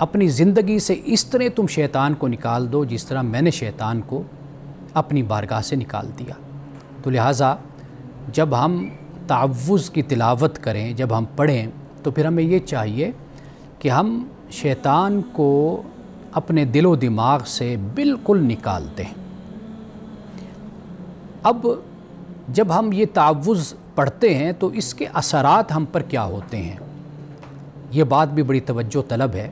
اپنی زندگی سے اس طرح تم شیطان کو نکال دو جس طرح میں نے شیطان کو اپنی بارگاہ سے نکال دیا۔ تو لہٰذا جب ہم تعوذ کی تلاوت کریں، جب ہم پڑھیں، تو پھر ہمیں یہ چاہیے کہ ہم شیطان کو اپنے دل و دماغ سے بالکل نکال دیں۔ اب جب ہم یہ تعوذ پڑھتے ہیں تو اس کے اثرات ہم پر کیا ہوتے ہیں، یہ بات بھی بڑی توجہ طلب ہے،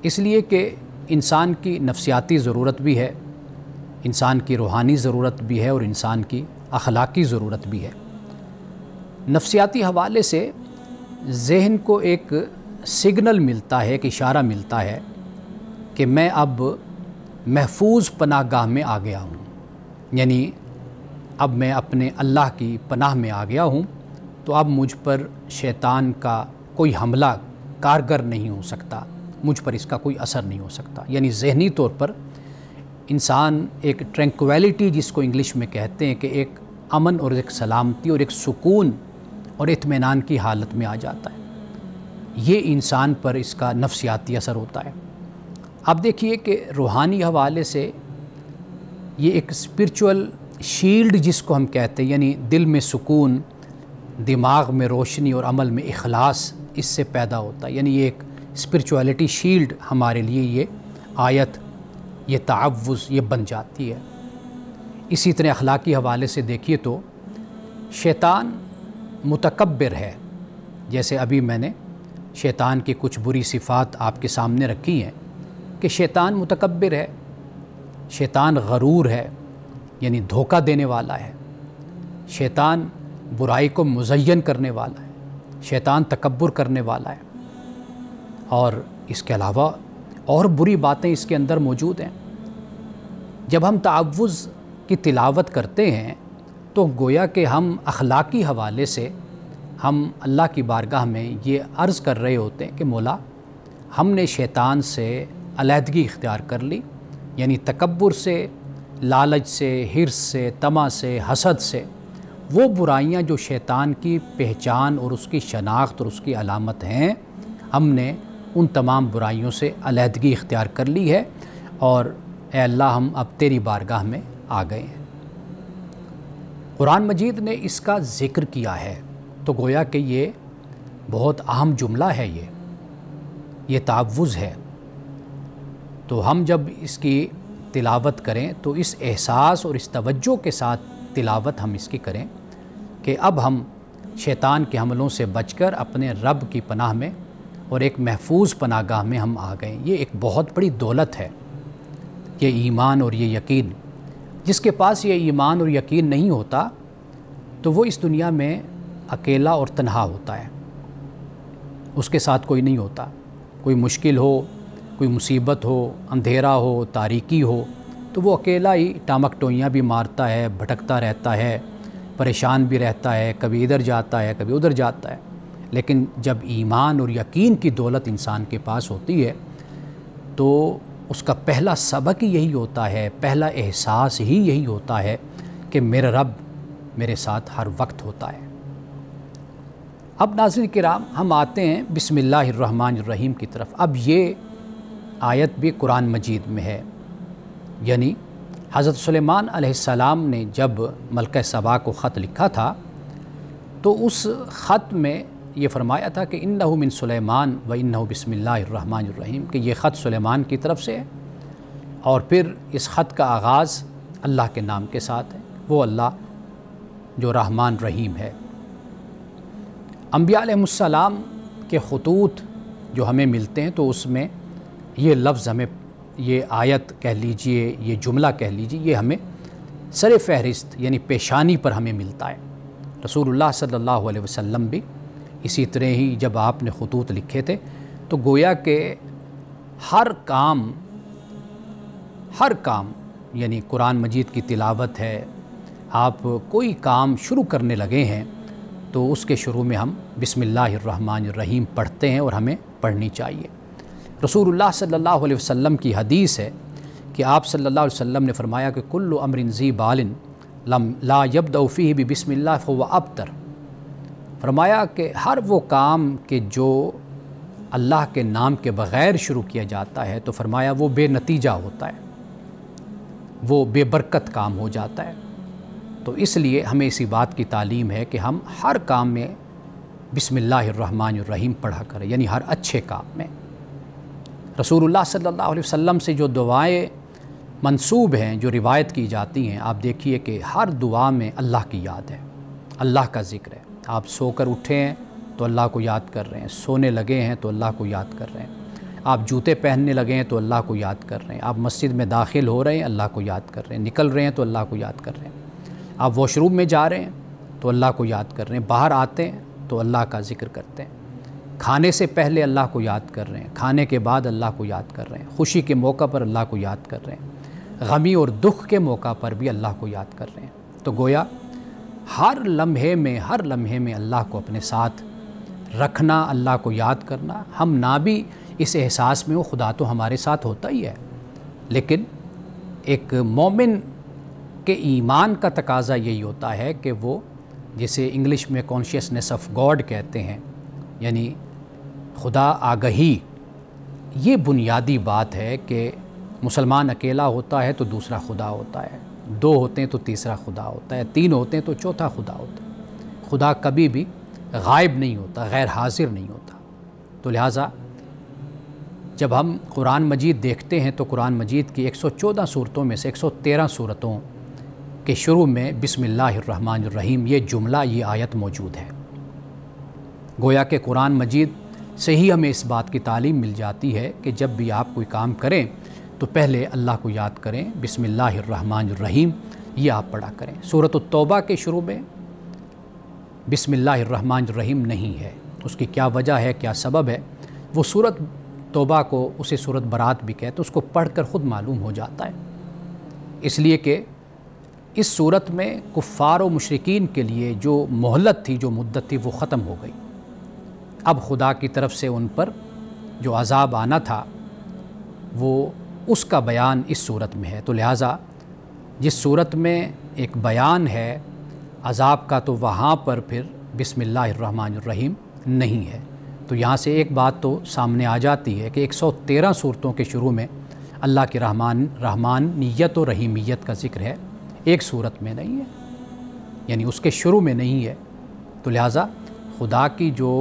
اس لیے کہ انسان کی نفسیاتی ضرورت بھی ہے، انسان کی روحانی ضرورت بھی ہے، اور انسان کی اخلاقی ضرورت بھی ہے۔ نفسیاتی حوالے سے ذہن کو ایک سگنل ملتا ہے، ایک اشارہ ملتا ہے کہ میں اب محفوظ پناہ گاہ میں آ گیا ہوں، یعنی اب میں اپنے اللہ کی پناہ میں آ گیا ہوں، تو اب مجھ پر شیطان کا کوئی حملہ کارگر نہیں ہو سکتا، مجھ پر اس کا کوئی اثر نہیں ہو سکتا۔ یعنی ذہنی طور پر انسان ایک ٹرینکویلٹی جس کو انگلش میں کہتے ہیں، کہ ایک امن اور ایک سلامتی اور ایک سکون اور اطمینان کی حالت میں آ جاتا ہے۔ یہ انسان پر اس کا نفسیاتی اثر ہوتا ہے۔ اب دیکھیے کہ روحانی حوالے سے یہ ایک اسپرچول شیلڈ جس کو ہم کہتے ہیں، یعنی دل میں سکون، دماغ میں روشنی اور عمل میں اخلاص اس سے پیدا ہوتا ہے۔ یعنی یہ ایک اسپرچولیٹی شیلڈ ہمارے لیے یہ آیت، یہ تعوذ یہ بن جاتی ہے۔ اسی طرح اخلاقی حوالے سے دیکھیے تو شیطان متکبر ہے، جیسے ابھی میں نے شیطان کی کچھ بری صفات آپ کے سامنے رکھی ہیں کہ شیطان متکبر ہے، شیطان غرور ہے، یعنی دھوکہ دینے والا ہے، شیطان برائی کو مزین کرنے والا ہے، شیطان تکبر کرنے والا ہے، اور اس کے علاوہ اور بری باتیں اس کے اندر موجود ہیں۔ جب ہم تعوذ کی تلاوت کرتے ہیں تو گویا کہ ہم اخلاقی حوالے سے ہم اللہ کی بارگاہ میں یہ عرض کر رہے ہوتے ہیں کہ مولا ہم نے شیطان سے علیحدگی اختیار کر لی، یعنی تکبر سے، لالچ سے، حرص سے، طمع سے، حسد سے، وہ برائیاں جو شیطان کی پہچان اور اس کی شناخت اور اس کی علامت ہیں، ہم نے ان تمام برائیوں سے علیحدگی اختیار کر لی ہے، اور اے اللہ ہم اب تیری بارگاہ میں آ گئے ہیں۔ قرآن مجید نے اس کا ذکر کیا ہے، تو گویا کہ یہ بہت اہم جملہ ہے، یہ تعوذ ہے۔ تو ہم جب اس کی تلاوت کریں تو اس احساس اور اس توجہ کے ساتھ تلاوت ہم اس کی کریں کہ اب ہم شیطان کے حملوں سے بچ کر اپنے رب کی پناہ میں اور ایک محفوظ پناہ گاہ میں ہم آ گئے۔ یہ ایک بہت بڑی دولت ہے، یہ ایمان اور یہ یقین۔ جس کے پاس یہ ایمان اور یقین نہیں ہوتا تو وہ اس دنیا میں اکیلا اور تنہا ہوتا ہے، اس کے ساتھ کوئی نہیں ہوتا۔ کوئی مشکل ہو، کوئی مصیبت ہو، اندھیرا ہو، تاریکی ہو، تو وہ اکیلا ہی ٹامک ٹوئیاں بھی مارتا ہے، بھٹکتا رہتا ہے، پریشان بھی رہتا ہے، کبھی ادھر جاتا ہے، کبھی ادھر جاتا ہے۔ لیکن جب ایمان اور یقین کی دولت انسان کے پاس ہوتی ہے تو اس کا پہلا سبق ہی یہی ہوتا ہے، پہلا احساس ہی یہی ہوتا ہے کہ میرا رب میرے ساتھ ہر وقت ہوتا ہے۔ اب ناظرین کرام ہم آتے ہیں بسم اللہ الرحمن الرحیم کی طرف۔ اب یہ آیت بھی قرآن مجید میں ہے، یعنی حضرت سلیمان علیہ السلام نے جب ملکہ سبا کو خط لکھا تھا تو اس خط میں یہ فرمایا تھا کہ انہ من سلیمان و انہ بسم اللہ الرحمن الرحیم، کہ یہ خط سلیمان کی طرف سے ہے، اور پھر اس خط کا آغاز اللہ کے نام کے ساتھ ہے، وہ اللہ جو رحمان رحیم ہے۔ انبیاء علیہ السلام کے خطوط جو ہمیں ملتے ہیں تو اس میں یہ لفظ ہمیں، یہ آیت کہہ لیجئے، یہ جملہ کہہ لیجئے، یہ ہمیں سر فہرست یعنی پیشانی پر ہمیں ملتا ہے۔ رسول اللہ صلی اللہ علیہ وسلم بھی اسی طرح ہی جب آپ نے خطوط لکھے تھے تو گویا کہ ہر کام یعنی قرآن مجید کی تلاوت ہے، آپ کوئی کام شروع کرنے لگے ہیں تو اس کے شروع میں ہم بسم اللہ الرحمن الرحیم پڑھتے ہیں، اور ہمیں پڑھنی چاہیے۔ رسول اللہ صلی اللہ علیہ وسلم کی حدیث ہے کہ آپ صلی اللہ علیہ وسلم نے فرمایا کہ کل امر ذی بال لا یبدأ فیہ بسم اللہ فہو ابتر۔ فرمایا کہ ہر وہ کام کہ جو اللہ کے نام کے بغیر شروع کیا جاتا ہے تو فرمایا وہ بے نتیجہ ہوتا ہے، وہ بے برکت کام ہو جاتا ہے۔ تو اس لیے ہمیں اسی بات کی تعلیم ہے کہ ہم ہر کام میں بسم اللہ الرحمن الرحیم پڑھا کریں، یعنی ہر اچھے کام میں۔ رسول اللہ صلی اللہ علیہ وسلم سے جو دعائیں منسوب ہیں، جو روایت کی جاتی ہیں، آپ دیکھیے کہ ہر دعا میں اللہ کی یاد ہے، اللہ کا ذکر ہے۔ آپ سو کر اٹھے ہیں تو اللہ کو یاد کر رہے ہیں، سونے لگے ہیں تو اللہ کو یاد کر رہے ہیں، آپ جوتے پہننے لگے ہیں تو اللہ کو یاد کر رہے ہیں، آپ مسجد میں داخل ہو رہے ہیں اللہ کو یاد کر رہے ہیں، نکل رہے ہیں تو اللہ کو یاد کر رہے ہیں، آپ واش روم میں جا رہے ہیں تو اللہ کو یاد کر رہے ہیں، باہر آتے ہیں تو اللہ کا ذکر کرتے ہیں، کھانے سے پہلے اللہ کو یاد کر رہے ہیں، کھانے کے بعد اللہ کو یاد کر رہے ہیں، خوشی کے موقع پر اللہ کو یاد کر رہے ہیں، غمی اور دکھ کے موقع پر بھی اللہ کو یاد کر رہے ہیں۔ تو گویا ہر لمحے میں اللہ کو اپنے ساتھ رکھنا، اللہ کو یاد کرنا، ہم نہ بھی اس احساس میں ہو، خدا تو ہمارے ساتھ ہوتا ہی ہے، لیکن ایک مومن کے ایمان کا تقاضا یہی ہوتا ہے کہ وہ جسے انگلش میں کانشیسنیس آف گاڈ کہتے ہیں، یعنی خدا آگہی، یہ بنیادی بات ہے کہ مسلمان اکیلا ہوتا ہے تو دوسرا خدا ہوتا ہے، دو ہوتے ہیں تو تیسرا خدا ہوتا ہے، تین ہوتے ہیں تو چوتھا خدا ہوتا ہے۔ خدا کبھی بھی غائب نہیں ہوتا، غیر حاضر نہیں ہوتا۔ تو لہٰذا جب ہم قرآن مجید دیکھتے ہیں تو قرآن مجید کی 114 صورتوں میں سے 113 صورتوں کے شروع میں بسم اللہ الرحمن الرحیم یہ جملہ، یہ آیت موجود ہے۔ گویا کہ قرآن مجید سے ہی ہمیں اس بات کی تعلیم مل جاتی ہے کہ جب بھی آپ کوئی کام کریں تو پہلے اللہ کو یاد کریں، بسم اللہ الرحمن الرحیم یہ آپ پڑھا کریں۔ سورۃ التوبہ کے شروع میں بسم اللہ الرحمن الرحیم نہیں ہے، اس کی کیا وجہ ہے، کیا سبب ہے، وہ سورۃ توبہ کو اسے سورۃ برات بھی کہتے ہیں، اس کو پڑھ کر خود معلوم ہو جاتا ہے، اس لیے کہ اس صورت میں کفار و مشرکین کے لیے جو مہلت تھی، جو مدت تھی، وہ ختم ہو گئی۔ اب خدا کی طرف سے ان پر جو عذاب آنا تھا وہ اس کا بیان اس صورت میں ہے۔ تو لہٰذا جس صورت میں ایک بیان ہے عذاب کا تو وہاں پر پھر بسم اللہ الرحمن الرحیم نہیں ہے۔ تو یہاں سے ایک بات تو سامنے آ جاتی ہے کہ 113 صورتوں کے شروع میں اللہ کی رحمانیت و رحیمیت کا ذکر ہے، ایک صورت میں نہیں ہے، یعنی اس کے شروع میں نہیں ہے۔ تو لہٰذا خدا کی جو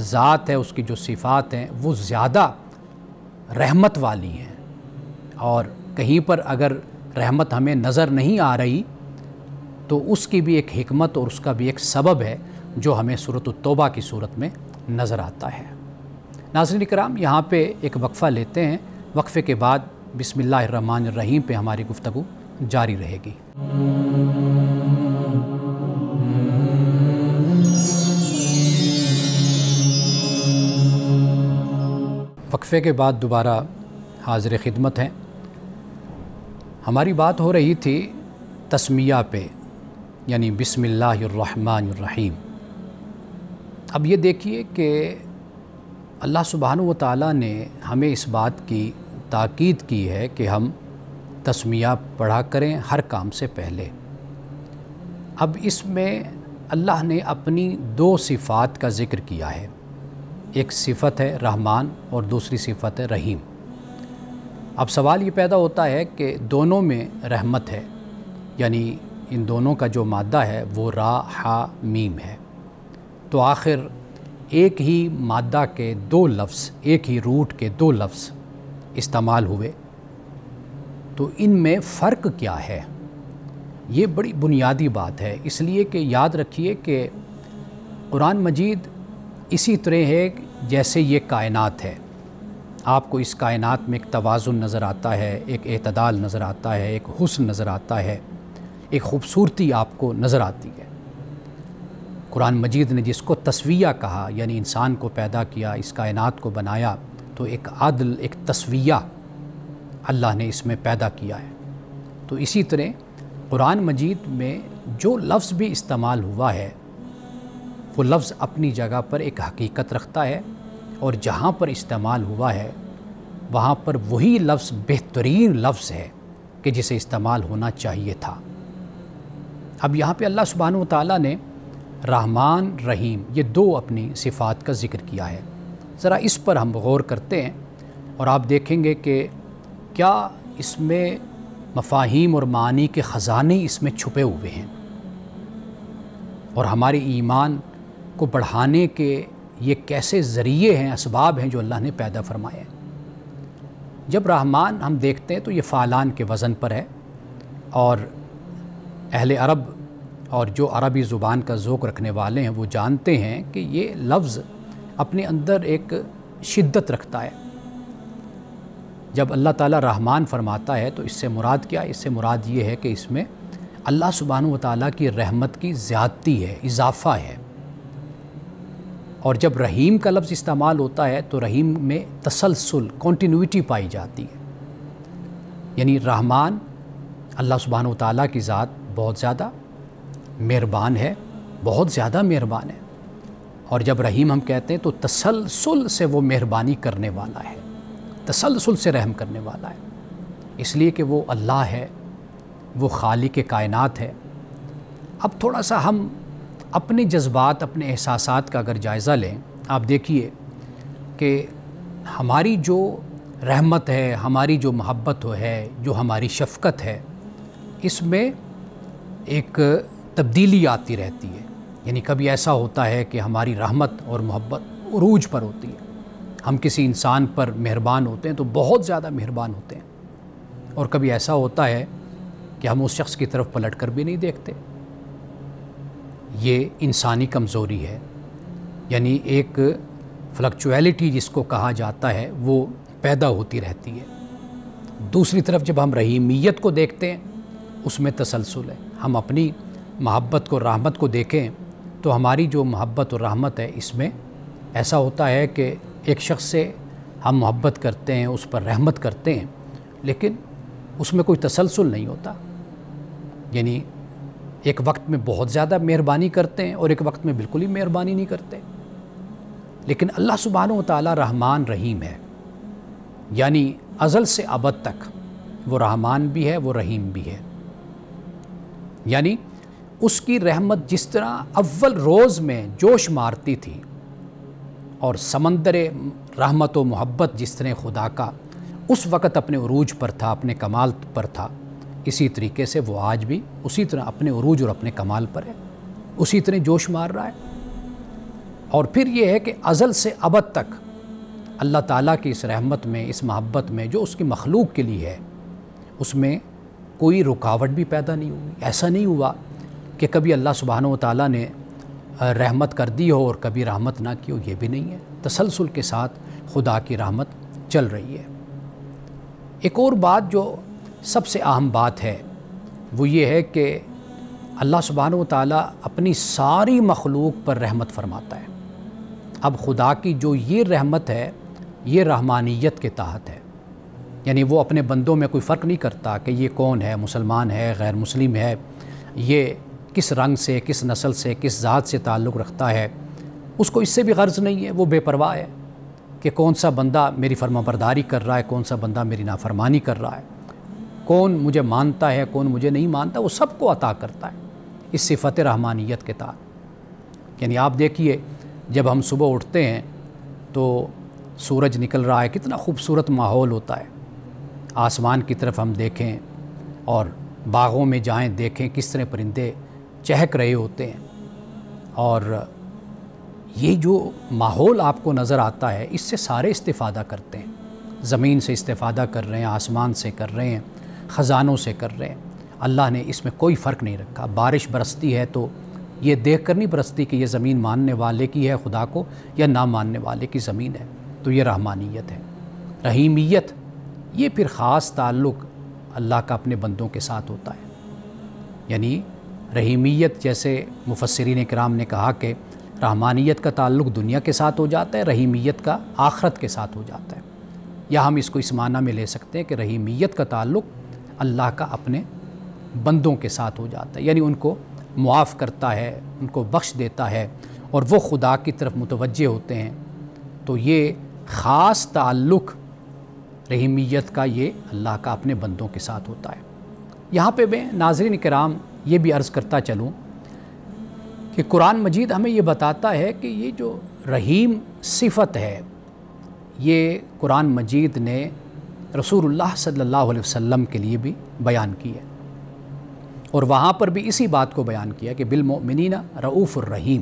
ذات ہے، اس کی جو صفات ہیں وہ زیادہ رحمت والی ہیں، اور کہیں پر اگر رحمت ہمیں نظر نہیں آ رہی تو اس کی بھی ایک حکمت اور اس کا بھی ایک سبب ہے جو ہمیں سورۃ التوبہ کی صورت میں نظر آتا ہے۔ ناظرین کرام، یہاں پہ ایک وقفہ لیتے ہیں، وقفے کے بعد بسم اللہ الرحمن الرحیم پہ ہماری گفتگو جاری رہے گی۔ وقفے کے بعد دوبارہ حاضر خدمت ہیں۔ ہماری بات ہو رہی تھی تسمیہ پہ، یعنی بسم اللہ الرحمن الرحیم۔ اب یہ دیکھیے کہ اللہ سبحانہ و تعالیٰ نے ہمیں اس بات کی تاکید کی ہے کہ ہم تسمیہ پڑھا کریں ہر کام سے پہلے۔ اب اس میں اللہ نے اپنی دو صفات کا ذکر کیا ہے، ایک صفت ہے رحمان اور دوسری صفت ہے رحیم۔ اب سوال یہ پیدا ہوتا ہے کہ دونوں میں رحمت ہے، یعنی ان دونوں کا جو مادہ ہے وہ را ہا میم ہے، تو آخر ایک ہی مادہ کے دو لفظ، ایک ہی روٹ کے دو لفظ استعمال ہوئے، تو ان میں فرق کیا ہے؟ یہ بڑی بنیادی بات ہے، اس لیے کہ یاد رکھیے کہ قرآن مجید اسی طرح ہے جیسے یہ کائنات ہے۔ آپ کو اس کائنات میں ایک توازن نظر آتا ہے، ایک اعتدال نظر آتا ہے، ایک حسن نظر آتا ہے، ایک خوبصورتی آپ کو نظر آتی ہے۔ قرآن مجید نے جس کو تسویہ کہا، یعنی انسان کو پیدا کیا، اس کائنات کو بنایا، تو ایک عدل، ایک تسویہ اللہ نے اس میں پیدا کیا ہے۔ تو اسی طرح قرآن مجید میں جو لفظ بھی استعمال ہوا ہے وہ لفظ اپنی جگہ پر ایک حقیقت رکھتا ہے، اور جہاں پر استعمال ہوا ہے وہاں پر وہی لفظ بہترین لفظ ہے کہ جسے استعمال ہونا چاہیے تھا۔ اب یہاں پہ اللہ سبحانہ و تعالیٰ نے رحمان رحیم یہ دو اپنی صفات کا ذکر کیا ہے۔ ذرا اس پر ہم غور کرتے ہیں اور آپ دیکھیں گے کہ کیا اس میں مفاہیم اور معانی کے خزانے اس میں چھپے ہوئے ہیں، اور ہمارے ایمان کو بڑھانے کے یہ کیسے ذریعے ہیں، اسباب ہیں جو اللہ نے پیدا فرمائے ہیں۔ جب رحمان ہم دیکھتے ہیں تو یہ فعلان کے وزن پر ہے، اور اہل عرب اور جو عربی زبان کا ذوق رکھنے والے ہیں وہ جانتے ہیں کہ یہ لفظ اپنے اندر ایک شدت رکھتا ہے۔ جب اللہ تعالیٰ رحمان فرماتا ہے تو اس سے مراد کیا ہے؟ اس سے مراد یہ ہے کہ اس میں اللہ سبحانہ و تعالیٰ کی رحمت کی زیادتی ہے، اضافہ ہے۔ اور جب رحیم کا لفظ استعمال ہوتا ہے تو رحیم میں تسلسل، کنٹینیوٹی پائی جاتی ہے، یعنی رحمان اللہ سبحانہ و تعالیٰ کی ذات بہت زیادہ مہربان ہے، بہت زیادہ مہربان ہے۔ اور جب رحیم ہم کہتے ہیں تو تسلسل سے وہ مہربانی کرنے والا ہے، تسلسل سے رحم کرنے والا ہے، اس لیے کہ وہ اللہ ہے، وہ خالق کائنات ہے۔ اب تھوڑا سا ہم اپنے جذبات، اپنے احساسات کا اگر جائزہ لیں، آپ دیکھیے کہ ہماری جو رحمت ہے، ہماری جو محبت ہے، جو ہماری شفقت ہے، اس میں ایک تبدیلی آتی رہتی ہے۔ یعنی کبھی ایسا ہوتا ہے کہ ہماری رحمت اور محبت عروج پر ہوتی ہے، ہم کسی انسان پر مہربان ہوتے ہیں تو بہت زیادہ مہربان ہوتے ہیں، اور کبھی ایسا ہوتا ہے کہ ہم اس شخص کی طرف پلٹ کر بھی نہیں دیکھتے۔ یہ انسانی کمزوری ہے، یعنی ایک فلکچویلٹی جس کو کہا جاتا ہے وہ پیدا ہوتی رہتی ہے۔ دوسری طرف جب ہم رحیمیت کو دیکھتے ہیں اس میں تسلسل ہے۔ ہم اپنی محبت کو، رحمت کو دیکھیں تو ہماری جو محبت اور رحمت ہے اس میں ایسا ہوتا ہے کہ ایک شخص سے ہم محبت کرتے ہیں، اس پر رحمت کرتے ہیں، لیکن اس میں کوئی تسلسل نہیں ہوتا۔ یعنی ایک وقت میں بہت زیادہ مہربانی کرتے ہیں اور ایک وقت میں بالکل ہی مہربانی نہیں کرتے۔ لیکن اللہ سبحانہ و تعالیٰ رحمان رحیم ہے، یعنی ازل سے ابد تک وہ رحمان بھی ہے، وہ رحیم بھی ہے۔ یعنی اس کی رحمت جس طرح اول روز میں جوش مارتی تھی اور سمندر رحمت و محبت جس طرح خدا کا اس وقت اپنے عروج پر تھا، اپنے کمال پر تھا، اسی طریقے سے وہ آج بھی اسی طرح اپنے عروج اور اپنے کمال پر ہے، اسی طرح جوش مار رہا ہے۔ اور پھر یہ ہے کہ ازل سے ابد تک اللہ تعالیٰ کی اس رحمت میں، اس محبت میں جو اس کی مخلوق کے لیے ہے، اس میں کوئی رکاوٹ بھی پیدا نہیں ہوئی۔ ایسا نہیں ہوا کہ کبھی اللہ سبحانہ و تعالیٰ نے رحمت کر دی ہو اور کبھی رحمت نہ کی ہو، یہ بھی نہیں ہے۔ تسلسل کے ساتھ خدا کی رحمت چل رہی ہے۔ ایک اور بات جو سب سے اہم بات ہے وہ یہ ہے کہ اللہ سبحانہ و تعالیٰ اپنی ساری مخلوق پر رحمت فرماتا ہے۔ اب خدا کی جو یہ رحمت ہے یہ رحمانیت کے تحت ہے، یعنی وہ اپنے بندوں میں کوئی فرق نہیں کرتا کہ یہ کون ہے، مسلمان ہے، غیر مسلم ہے، یہ کس رنگ سے، کس نسل سے، کس ذات سے تعلق رکھتا ہے، اس کو اس سے بھی غرض نہیں ہے۔ وہ بے پرواہ ہے کہ کون سا بندہ میری فرما برداری کر رہا ہے، کون سا بندہ میری نافرمانی کر رہا ہے، کون مجھے مانتا ہے، کون مجھے نہیں مانتا، وہ سب کو عطا کرتا ہے اس صفت رحمانیت کے تحت۔ یعنی آپ دیکھیے جب ہم صبح اٹھتے ہیں تو سورج نکل رہا ہے، کتنا خوبصورت ماحول ہوتا ہے، آسمان کی طرف ہم دیکھیں اور باغوں میں جائیں دیکھیں کس طرح پرندے چہک رہے ہوتے ہیں، اور یہ جو ماحول آپ کو نظر آتا ہے اس سے سارے استفادہ کرتے ہیں، زمین سے استفادہ کر رہے ہیں، آسمان سے کر رہے ہیں، خزانوں سے کر رہے ہیں۔ اللہ نے اس میں کوئی فرق نہیں رکھا۔ بارش برستی ہے تو یہ دیکھ کر نہیں برستی کہ یہ زمین ماننے والے کی ہے خدا کو یا نہ ماننے والے کی زمین ہے، تو یہ رحمانیت ہے۔ رحیمیت یہ پھر خاص تعلق اللہ کا اپنے بندوں کے ساتھ ہوتا ہے۔ یعنی رحیمیت جیسے مفسرین کرام نے کہا کہ رحمانیت کا تعلق دنیا کے ساتھ ہو جاتا ہے، رحیمیت کا آخرت کے ساتھ ہو جاتا ہے۔ یا ہم اس کو اس معنی میں لے سکتے ہیں کہ رحیمیت کا تعلق اللہ کا اپنے بندوں کے ساتھ ہو جاتا ہے، یعنی ان کو معاف کرتا ہے، ان کو بخش دیتا ہے اور وہ خدا کی طرف متوجہ ہوتے ہیں۔ تو یہ خاص تعلق رحیمیت کا یہ اللہ کا اپنے بندوں کے ساتھ ہوتا ہے۔ یہاں پہ میں ناظرین کرام یہ بھی عرض کرتا چلوں کہ قرآن مجید ہمیں یہ بتاتا ہے کہ یہ جو رحیم صفت ہے یہ قرآن مجید نے رسول اللہ صلی اللہ علیہ وسلم کے لیے بھی بیان کی ہے، اور وہاں پر بھی اسی بات کو بیان کیا کہ بالمؤمنین رؤوف الرحیم،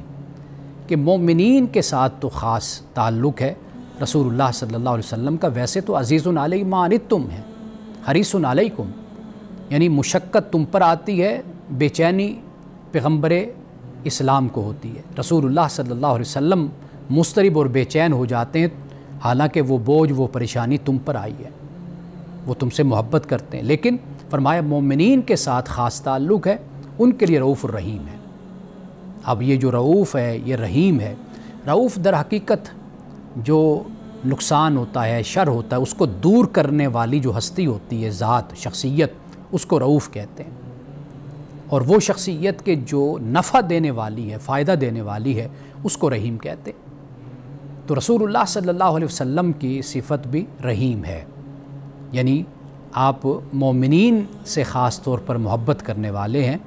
کہ مومنین کے ساتھ تو خاص تعلق ہے رسول اللہ صلی اللہ علیہ وسلم کا۔ ویسے تو عزیز علیہ ما عنتم ہے، حریص علیکم، یعنی مشقت تم پر آتی ہے، بے چینی پیغمبر اسلام کو ہوتی ہے۔ رسول اللہ صلی اللہ علیہ وسلم مضطرب اور بے چین ہو جاتے ہیں، حالانکہ وہ بوجھ، وہ پریشانی تم پر آئی ہے، وہ تم سے محبت کرتے ہیں، لیکن فرمایا مومنین کے ساتھ خاص تعلق ہے، ان کے لیے رؤوف الرحیم ہے۔ اب یہ جو رؤوف ہے یہ رحیم ہے۔ رؤوف در حقیقت جو نقصان ہوتا ہے، شر ہوتا ہے، اس کو دور کرنے والی جو ہستی ہوتی ہے، ذات، شخصیت، اس کو رؤوف کہتے ہیں، اور وہ شخصیت کے جو نفع دینے والی ہے، فائدہ دینے والی ہے، اس کو رحیم کہتے ہیں۔ تو رسول اللہ صلی اللہ علیہ وسلم کی صفت بھی رحیم ہے، یعنی آپ مومنین سے خاص طور پر محبت کرنے والے ہیں،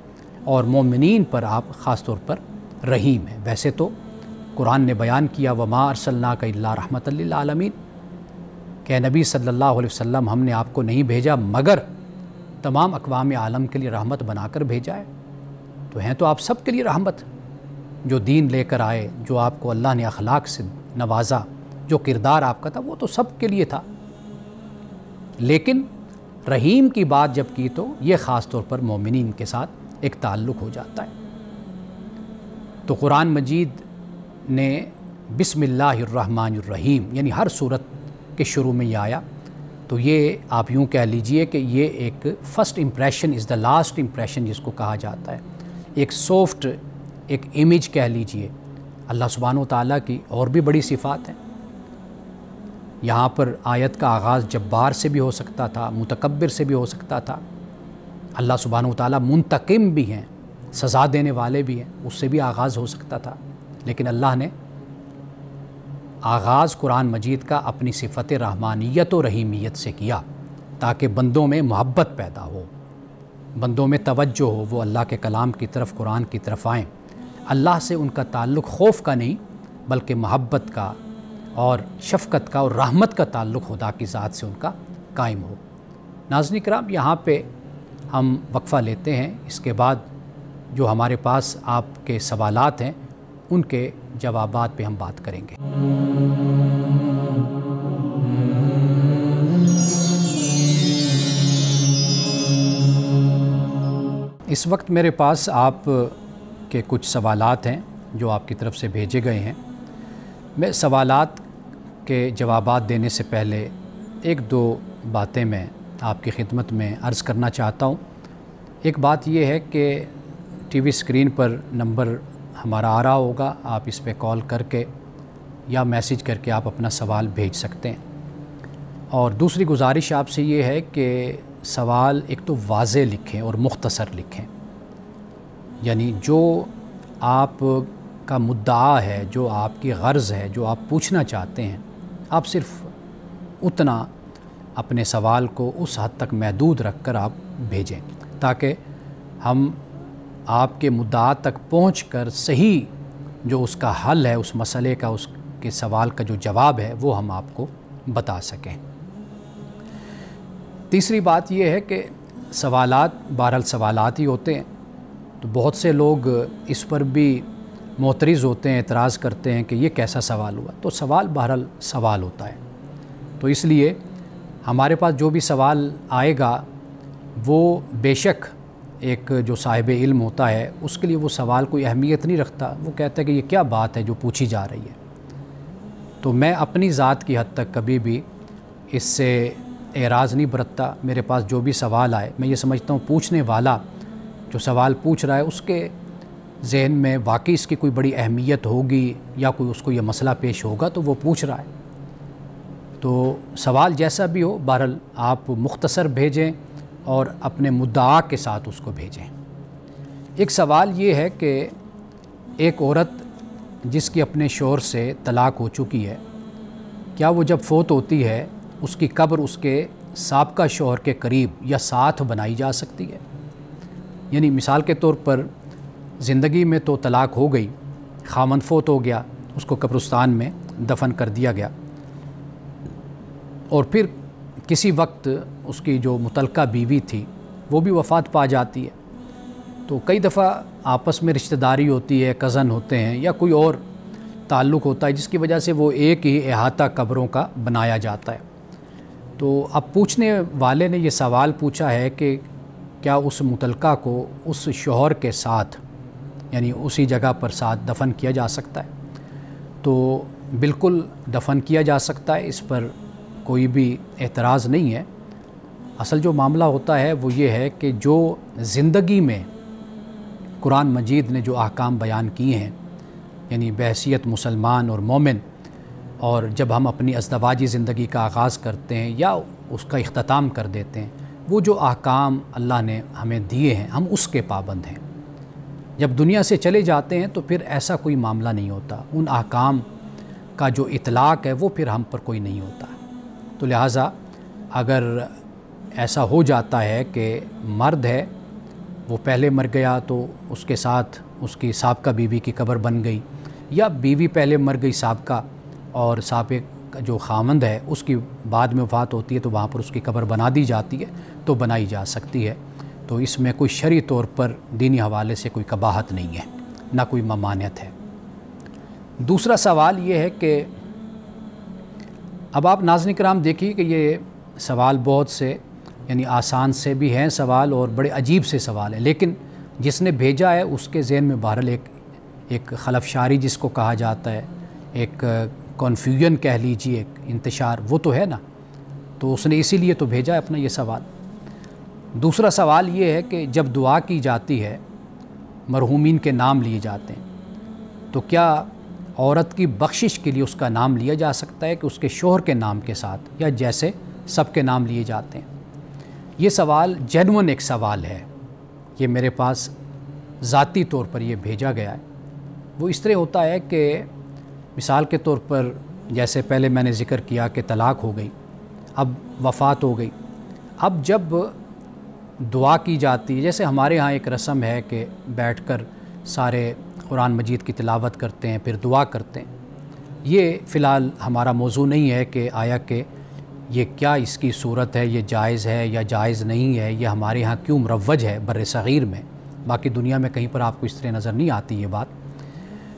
اور مومنین پر آپ خاص طور پر رحیم ہیں۔ ویسے تو قرآن نے بیان کیا وما ارسلناک الا رحمۃ للعالمین، کہ نبی صلی اللہ علیہ وسلم ہم نے آپ کو نہیں بھیجا مگر تمام اقوام عالم کے لیے رحمت بنا کر بھیجا ہے۔ تو ہیں تو آپ سب کے لیے رحمت، جو دین لے کر آئے، جو آپ کو اللہ نے اخلاق سے نوازا، جو کردار آپ کا تھا وہ تو سب کے لیے تھا، لیکن رحیم کی بات جب کی تو یہ خاص طور پر مومنین کے ساتھ ایک تعلق ہو جاتا ہے۔ تو قرآن مجید نے بسم اللہ الرحمن الرحیم یعنی ہر صورت کے شروع میں یہ آیا، تو یہ آپ یوں کہہ لیجئے کہ یہ ایک first impression is the last impression جس کو کہا جاتا ہے، ایک سافٹ ایک امیج کہہ لیجئے اللہ سبحانہ و تعالیٰ کی۔ اور بھی بڑی صفات ہیں، یہاں پر آیت کا آغاز جبار سے بھی ہو سکتا تھا، متکبر سے بھی ہو سکتا تھا، اللہ سبحانہ و تعالیٰ منتقم بھی ہیں، سزا دینے والے بھی ہیں، اس سے بھی آغاز ہو سکتا تھا، لیکن اللہ نے آغاز قرآن مجید کا اپنی صفت رحمانیت و رحیمیت سے کیا، تاکہ بندوں میں محبت پیدا ہو، بندوں میں توجہ ہو، وہ اللہ کے کلام کی طرف، قرآن کی طرف آئیں، اللہ سے ان کا تعلق خوف کا نہیں بلکہ محبت کا اور شفقت کا اور رحمت کا تعلق خدا کی ذات سے ان کا قائم ہو۔ ناظرین کرام، یہاں پہ ہم وقفہ لیتے ہیں، اس کے بعد جو ہمارے پاس آپ کے سوالات ہیں ان کے جوابات پہ ہم بات کریں گے۔ اس وقت میرے پاس آپ کے کچھ سوالات ہیں جو آپ کی طرف سے بھیجے گئے ہیں۔ میں سوالات کے جوابات دینے سے پہلے ایک دو باتیں میں آپ کی خدمت میں عرض کرنا چاہتا ہوں۔ ایک بات یہ ہے کہ ٹی وی اسکرین پر نمبر ہمارا آ رہا ہوگا، آپ اس پہ کال کر کے یا میسیج کر کے آپ اپنا سوال بھیج سکتے ہیں۔ اور دوسری گزارش آپ سے یہ ہے کہ سوال ایک تو واضح لکھیں اور مختصر لکھیں، یعنی جو آپ کا مدعا ہے، جو آپ کی غرض ہے، جو آپ پوچھنا چاہتے ہیں، آپ صرف اتنا اپنے سوال کو اس حد تک محدود رکھ کر آپ بھیجیں، تاکہ ہم آپ کے مدعا تک پہنچ کر صحیح جو اس کا حل ہے، اس مسئلے کا، اس کے سوال کا جو جواب ہے وہ ہم آپ کو بتا سکیں۔ تیسری بات یہ ہے کہ سوالات بہرحال سوالات ہی ہوتے ہیں، تو بہت سے لوگ اس پر بھی معترض ہوتے ہیں، اعتراض کرتے ہیں کہ یہ کیسا سوال ہوا۔ تو سوال بہرحال سوال ہوتا ہے، تو اس لیے ہمارے پاس جو بھی سوال آئے گا وہ بے شک ایک جو صاحب علم ہوتا ہے اس کے لیے وہ سوال کوئی اہمیت نہیں رکھتا، وہ کہتا ہے کہ یہ کیا بات ہے جو پوچھی جا رہی ہے۔ تو میں اپنی ذات کی حد تک کبھی بھی اس سے اعراض نہیں برتتا۔ میرے پاس جو بھی سوال آئے میں یہ سمجھتا ہوں پوچھنے والا جو سوال پوچھ رہا ہے اس کے ذہن میں واقعی اس کی کوئی بڑی اہمیت ہوگی یا کوئی اس کو یہ مسئلہ پیش ہوگا تو وہ پوچھ رہا ہے۔ تو سوال جیسا بھی ہو بہرحال آپ مختصر بھیجیں اور اپنے مدعا کے ساتھ اس کو بھیجیں۔ ایک سوال یہ ہے کہ ایک عورت جس کی اپنے شوہر سے طلاق ہو چکی ہے، کیا وہ جب فوت ہوتی ہے اس کی قبر اس کے سابقہ شوہر کے قریب یا ساتھ بنائی جا سکتی ہے؟ یعنی مثال کے طور پر زندگی میں تو طلاق ہو گئی، خامند فوت ہو گیا، اس کو قبرستان میں دفن کر دیا گیا، اور پھر کسی وقت اس کی جو متعلقہ بیوی تھی وہ بھی وفات پا جاتی ہے، تو کئی دفعہ آپس میں رشتہ داری ہوتی ہے، کزن ہوتے ہیں یا کوئی اور تعلق ہوتا ہے جس کی وجہ سے وہ ایک ہی احاطہ قبروں کا بنایا جاتا ہے۔ تو اب پوچھنے والے نے یہ سوال پوچھا ہے کہ کیا اس متعلقہ کو اس شوہر کے ساتھ یعنی اسی جگہ پر ساتھ دفن کیا جا سکتا ہے؟ تو بالکل دفن کیا جا سکتا ہے، اس پر کوئی بھی اعتراض نہیں ہے۔ اصل جو معاملہ ہوتا ہے وہ یہ ہے کہ جو زندگی میں قرآن مجید نے جو احکام بیان کیے ہیں، یعنی بحیثیت مسلمان اور مومن، اور جب ہم اپنی ازدواجی زندگی کا آغاز کرتے ہیں یا اس کا اختتام کر دیتے ہیں، وہ جو احکام اللہ نے ہمیں دیے ہیں ہم اس کے پابند ہیں۔ جب دنیا سے چلے جاتے ہیں تو پھر ایسا کوئی معاملہ نہیں ہوتا، ان احکام کا جو اطلاق ہے وہ پھر ہم پر کوئی نہیں ہوتا۔ تو لہٰذا اگر ایسا ہو جاتا ہے کہ مرد ہے وہ پہلے مر گیا تو اس کے ساتھ اس کی سابقہ بیوی کی قبر بن گئی، یا بیوی پہلے مر گئی سابقہ اور سابق جو خامند ہے اس کی بعد میں وفات ہوتی ہے تو وہاں پر اس کی قبر بنا دی جاتی ہے، تو بنائی جا سکتی ہے۔ تو اس میں کوئی شرعی طور پر دینی حوالے سے کوئی قباحت نہیں ہے، نہ کوئی ممانعت ہے۔ دوسرا سوال یہ ہے کہ اب آپ ناظرین کرام دیکھیے کہ یہ سوال بہت سے یعنی آسان سے بھی ہیں سوال اور بڑے عجیب سے سوال ہیں، لیکن جس نے بھیجا ہے اس کے ذہن میں بہرحال ایک خلفشاری جس کو کہا جاتا ہے، ایک کنفیوژن کہہ لیجیے، ایک انتشار، وہ تو ہے نا، تو اس نے اسی لیے تو بھیجا ہے اپنا یہ سوال۔ دوسرا سوال یہ ہے کہ جب دعا کی جاتی ہے مرحومین کے نام لیے جاتے ہیں، تو کیا عورت کی بخشش کے لیے اس کا نام لیا جا سکتا ہے کہ اس کے شوہر کے نام کے ساتھ، یا جیسے سب کے نام لیے جاتے ہیں؟ یہ سوال جینون ایک سوال ہے، یہ میرے پاس ذاتی طور پر یہ بھیجا گیا ہے۔ وہ اس طرح ہوتا ہے کہ مثال کے طور پر جیسے پہلے میں نے ذکر کیا کہ طلاق ہو گئی، اب وفات ہو گئی، اب جب دعا کی جاتی ہے، جیسے ہمارے ہاں ایک رسم ہے کہ بیٹھ کر سارے قرآن مجید کی تلاوت کرتے ہیں پھر دعا کرتے ہیں، یہ فی الحال ہمارا موضوع نہیں ہے کہ آیا کہ یہ کیا اس کی صورت ہے، یہ جائز ہے یا جائز نہیں ہے، یہ ہمارے ہاں کیوں مروج ہے بر صغیر میں، باقی دنیا میں کہیں پر آپ کو اس طرح نظر نہیں آتی یہ بات۔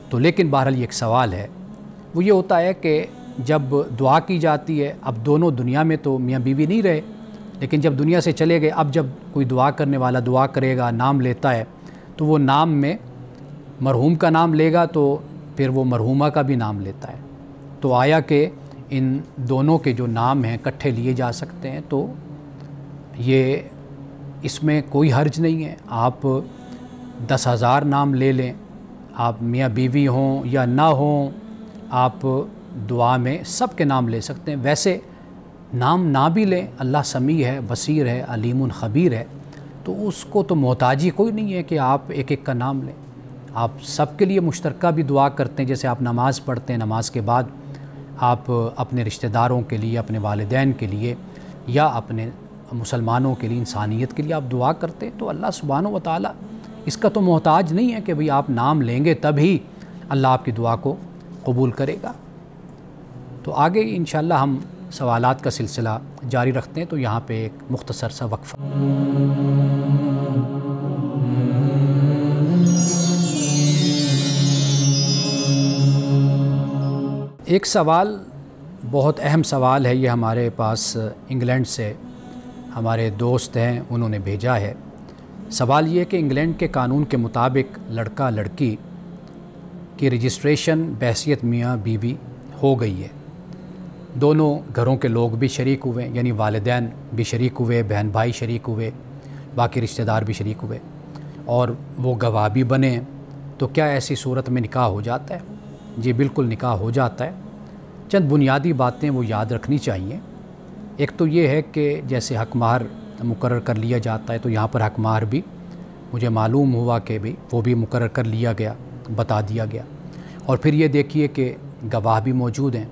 تو لیکن بہرحال یہ ایک سوال ہے، وہ یہ ہوتا ہے کہ جب دعا کی جاتی ہے، اب دونوں دنیا میں تو میاں بیوی نہیں رہے، لیکن جب دنیا سے چلے گئے، اب جب کوئی دعا کرنے والا دعا کرے گا، نام لیتا ہے، تو وہ نام میں مرحوم کا نام لے گا تو پھر وہ مرحومہ کا بھی نام لیتا ہے، تو آیا کہ ان دونوں کے جو نام ہیں اکٹھے لیے جا سکتے ہیں؟ تو یہ اس میں کوئی حرج نہیں ہے، آپ 10,000 نام لے لیں، آپ میاں بیوی ہوں یا نہ ہوں، آپ دعا میں سب کے نام لے سکتے ہیں۔ ویسے نام نہ بھی لیں، اللہ سمیع ہے، بصیر ہے، علیم خبیر ہے، تو اس کو تو محتاجی کوئی نہیں ہے کہ آپ ایک ایک کا نام لیں، آپ سب کے لیے مشترکہ بھی دعا کرتے ہیں، جیسے آپ نماز پڑھتے ہیں، نماز کے بعد آپ اپنے رشتہ داروں کے لیے، اپنے والدین کے لیے یا اپنے مسلمانوں کے لیے، انسانیت کے لیے آپ دعا کرتے ہیں، تو اللہ سبحانہ و تعالیٰ اس کا تو محتاج نہیں ہے کہ بھئی آپ نام لیں گے تبھی اللہ آپ کی دعا کو قبول کرے گا۔ تو آگے انشاءاللہ ہم سوالات کا سلسلہ جاری رکھتے ہیں، تو یہاں پہ ایک مختصر سا وقفہ۔ ایک سوال بہت اہم سوال ہے، یہ ہمارے پاس انگلینڈ سے ہمارے دوست ہیں، انہوں نے بھیجا ہے۔ سوال یہ ہے کہ انگلینڈ کے قانون کے مطابق لڑکا لڑکی کی رجسٹریشن بحیثیت میاں بیوی ہو گئی ہے، دونوں گھروں کے لوگ بھی شریک ہوئے، یعنی والدین بھی شریک ہوئے، بہن بھائی شریک ہوئے، باقی رشتہ دار بھی شریک ہوئے، اور وہ گواہ بھی بنے ہیں، تو کیا ایسی صورت میں نکاح ہو جاتا ہے؟ جی بالکل نکاح ہو جاتا ہے۔ چند بنیادی باتیں وہ یاد رکھنی چاہیے۔ ایک تو یہ ہے کہ جیسے حق مہر مقرر کر لیا جاتا ہے، تو یہاں پر حق مہر بھی مجھے معلوم ہوا کہ بھی وہ بھی مقرر کر لیا گیا، بتا دیا گیا، اور پھر یہ دیکھیے کہ گواہ بھی موجود ہیں۔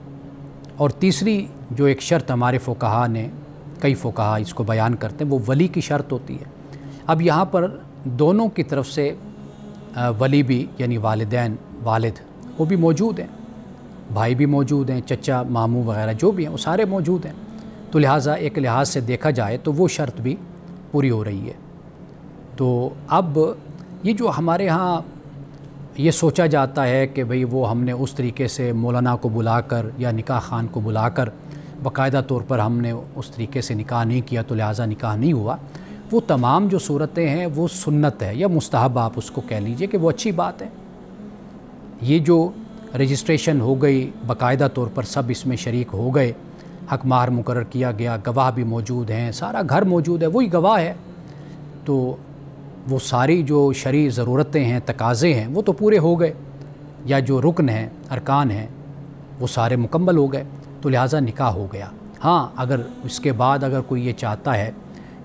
اور تیسری جو ایک شرط ہمارے فقہا نے، کئی فقہا اس کو بیان کرتے ہیں، وہ ولی کی شرط ہوتی ہے۔ اب یہاں پر دونوں کی طرف سے ولی بھی، یعنی والدین، والد وہ بھی موجود ہیں، بھائی بھی موجود ہیں، چچا، ماموں وغیرہ جو بھی ہیں وہ سارے موجود ہیں، تو لہٰذا ایک لحاظ سے دیکھا جائے تو وہ شرط بھی پوری ہو رہی ہے۔ تو اب یہ جو ہمارے ہاں یہ سوچا جاتا ہے کہ بھئی وہ ہم نے اس طریقے سے مولانا کو بلا کر یا نکاح خان کو بلا کر باقاعدہ طور پر ہم نے اس طریقے سے نکاح نہیں کیا تو لہٰذا نکاح نہیں ہوا، وہ تمام جو صورتیں ہیں وہ سنت ہے یا مستحب، آپ اس کو کہہ لیجئے کہ وہ اچھی بات ہے۔ یہ جو رجسٹریشن ہو گئی، باقاعدہ طور پر سب اس میں شریک ہو گئے، حق مہر مقرر کیا گیا، گواہ بھی موجود ہیں، سارا گھر موجود ہے، وہی گواہ ہے، تو وہ ساری جو شرعی ضرورتیں ہیں، تقاضے ہیں، وہ تو پورے ہو گئے، یا جو رکن ہیں، ارکان ہیں، وہ سارے مکمل ہو گئے، تو لہٰذا نکاح ہو گیا۔ ہاں اگر اس کے بعد اگر کوئی یہ چاہتا ہے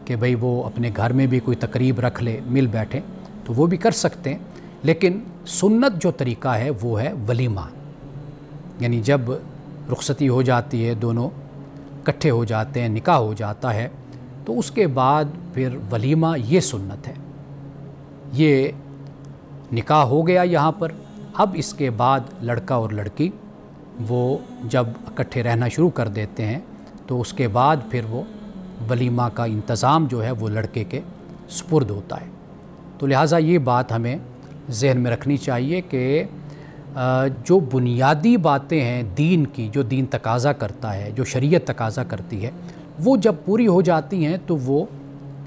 کہ بھئی وہ اپنے گھر میں بھی کوئی تقریب رکھ لے، مل بیٹھے، تو وہ بھی کر سکتے ہیں، لیکن سنت جو طریقہ ہے وہ ہے ولیمہ، یعنی جب رخصتی ہو جاتی ہے، دونوں اکٹھے ہو جاتے ہیں، نکاح ہو جاتا ہے، تو اس کے بعد پھر ولیمہ، یہ سنت ہے۔ یہ نکاح ہو گیا یہاں پر، اب اس کے بعد لڑکا اور لڑکی وہ جب اکٹھے رہنا شروع کر دیتے ہیں تو اس کے بعد پھر وہ ولیمہ کا انتظام جو ہے وہ لڑکے کے سپرد ہوتا ہے۔ تو لہٰذا یہ بات ہمیں ذہن میں رکھنی چاہیے کہ جو بنیادی باتیں ہیں دین کی، جو دین تقاضا کرتا ہے، جو شریعت تقاضا کرتی ہے، وہ جب پوری ہو جاتی ہیں تو وہ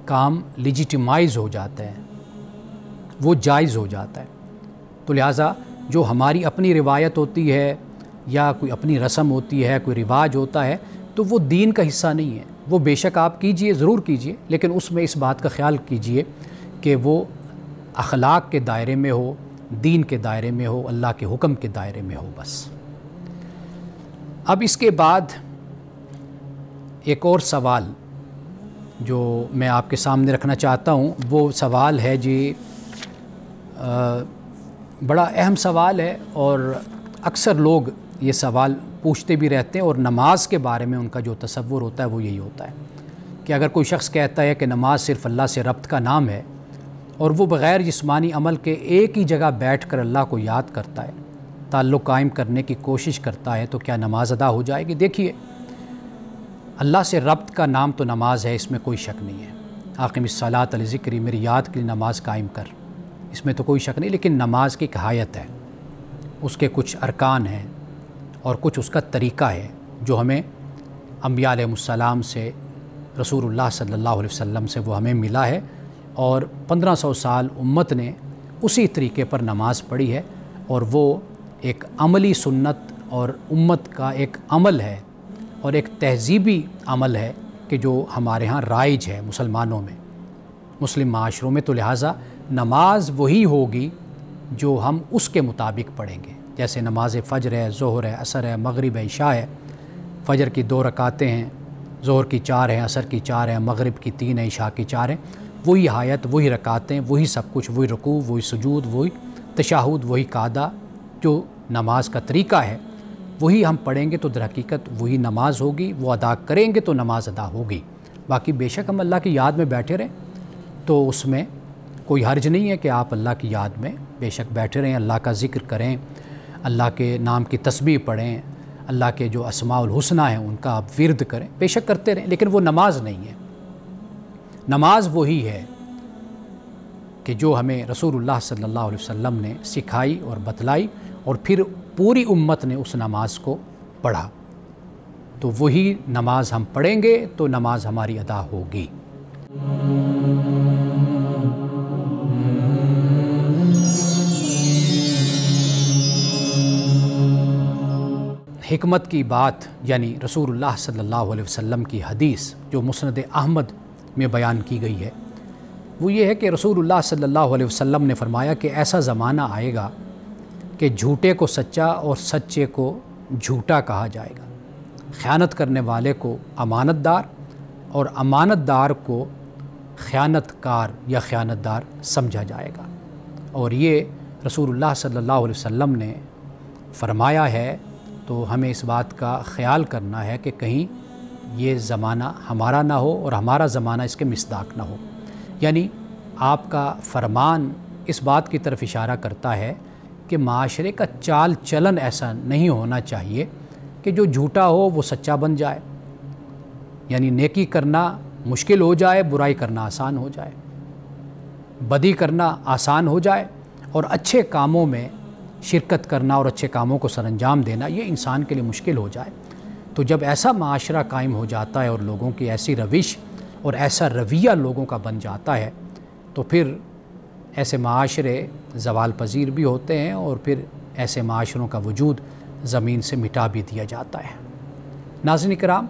کام لیجیٹیمائز ہو جاتا ہے، وہ جائز ہو جاتا ہے۔ تو لہٰذا جو ہماری اپنی روایت ہوتی ہے یا کوئی اپنی رسم ہوتی ہے، کوئی رواج ہوتا ہے، تو وہ دین کا حصہ نہیں ہے۔ وہ بے شک آپ کیجئے، ضرور کیجئے، لیکن اس میں اس بات کا خیال کیجئے کہ وہ اخلاق کے دائرے میں ہو، دین کے دائرے میں ہو، اللہ کے حکم کے دائرے میں ہو بس۔ اب اس کے بعد ایک اور سوال جو میں آپ کے سامنے رکھنا چاہتا ہوں، وہ سوال ہے جی، بڑا اہم سوال ہے، اور اکثر لوگ یہ سوال پوچھتے بھی رہتے ہیں، اور نماز کے بارے میں ان کا جو تصور ہوتا ہے وہ یہی ہوتا ہے کہ اگر کوئی شخص کہتا ہے کہ نماز صرف اللہ سے ربط کا نام ہے اور وہ بغیر جسمانی عمل کے ایک ہی جگہ بیٹھ کر اللہ کو یاد کرتا ہے، تعلق قائم کرنے کی کوشش کرتا ہے، تو کیا نماز ادا ہو جائے گی؟ دیکھیے، اللہ سے ربط کا نام تو نماز ہے، اس میں کوئی شک نہیں ہے۔ اقم الصلاۃ لذکری، میری یاد کے لیے نماز قائم کر، اس میں تو کوئی شک نہیں، لیکن نماز کی ایک حیت ہے، اس کے کچھ ارکان ہیں اور کچھ اس کا طریقہ ہے جو ہمیں انبیاء علیہ السلام سے، رسول اللہ صلی اللہ علیہ وسلم سے وہ ہمیں ملا ہے، اور 1500 سال امت نے اسی طریقے پر نماز پڑھی ہے، اور وہ ایک عملی سنت اور امت کا ایک عمل ہے اور ایک تہذیبی عمل ہے کہ جو ہمارے ہاں رائج ہے مسلمانوں میں، مسلم معاشروں میں۔ تو لہٰذا نماز وہی ہوگی جو ہم اس کے مطابق پڑھیں گے، جیسے نماز فجر ہے، ظہر ہے، عصر ہے، مغرب ہے، عشاء ہے۔ فجر کی 2 رکعتیں ہیں، ظہر کی 4 ہیں، عصر کی 4 ہیں، مغرب کی 3 ہیں، عشاء کی 4 ہیں، وہی حیت، وہی رکعتیں، وہی سب کچھ، وہی رکوع، وہی سجود، وہی تشہد، وہی قعدہ، جو نماز کا طریقہ ہے وہی ہم پڑھیں گے تو در حقیقت وہی نماز ہوگی، وہ ادا کریں گے تو نماز ادا ہوگی۔ باقی بے شک ہم اللہ کی یاد میں بیٹھے رہیں تو اس میں کوئی حرج نہیں ہے کہ آپ اللہ کی یاد میں بے شک بیٹھے رہیں، اللہ کا ذکر کریں، اللہ کے نام کی تسبیح پڑھیں، اللہ کے جو اسماء الحسنی ہیں ان کا آپ ورد کریں، بے شک کرتے رہیں، لیکن وہ نماز نہیں ہے۔ نماز وہی ہے کہ جو ہمیں رسول اللہ صلی اللہ علیہ وسلم نے سکھائی اور بتلائی، اور پھر پوری امت نے اس نماز کو پڑھا، تو وہی نماز ہم پڑھیں گے تو نماز ہماری ادا ہوگی۔ حکمت کی بات، یعنی رسول اللہ صلی اللہ علیہ وسلم کی حدیث جو مسند احمد میں بیان کی گئی ہے، وہ یہ ہے کہ رسول اللہ صلی اللہ علیہ وسلم نے فرمایا کہ ایسا زمانہ آئے گا کہ جھوٹے کو سچا اور سچے کو جھوٹا کہا جائے گا، خیانت کرنے والے کو امانت دار اور امانت دار کو خیانت کار یا خیانت دار سمجھا جائے گا۔ اور یہ رسول اللہ صلی اللہ علیہ وسلم نے فرمایا ہے، تو ہمیں اس بات کا خیال کرنا ہے کہ کہیں یہ زمانہ ہمارا نہ ہو اور ہمارا زمانہ اس کے مصداق نہ ہو۔ یعنی آپ کا فرمان اس بات کی طرف اشارہ کرتا ہے کہ معاشرے کا چال چلن ایسا نہیں ہونا چاہیے کہ جو جھوٹا ہو وہ سچا بن جائے، یعنی نیکی کرنا مشکل ہو جائے، برائی کرنا آسان ہو جائے، بدی کرنا آسان ہو جائے اور اچھے کاموں میں شرکت کرنا اور اچھے کاموں کو سر انجام دینا یہ انسان کے لیے مشکل ہو جائے، تو جب ایسا معاشرہ قائم ہو جاتا ہے اور لوگوں کی ایسی روش اور ایسا رویہ لوگوں کا بن جاتا ہے تو پھر ایسے معاشرے زوال پذیر بھی ہوتے ہیں اور پھر ایسے معاشروں کا وجود زمین سے مٹا بھی دیا جاتا ہے۔ ناظرین کرام،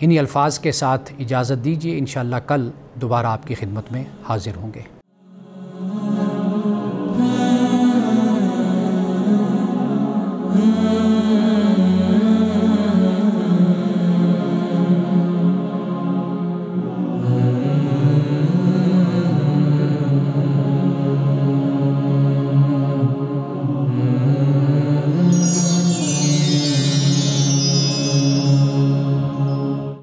انہی الفاظ کے ساتھ اجازت دیجیے، انشاءاللہ کل دوبارہ آپ کی خدمت میں حاضر ہوں گے۔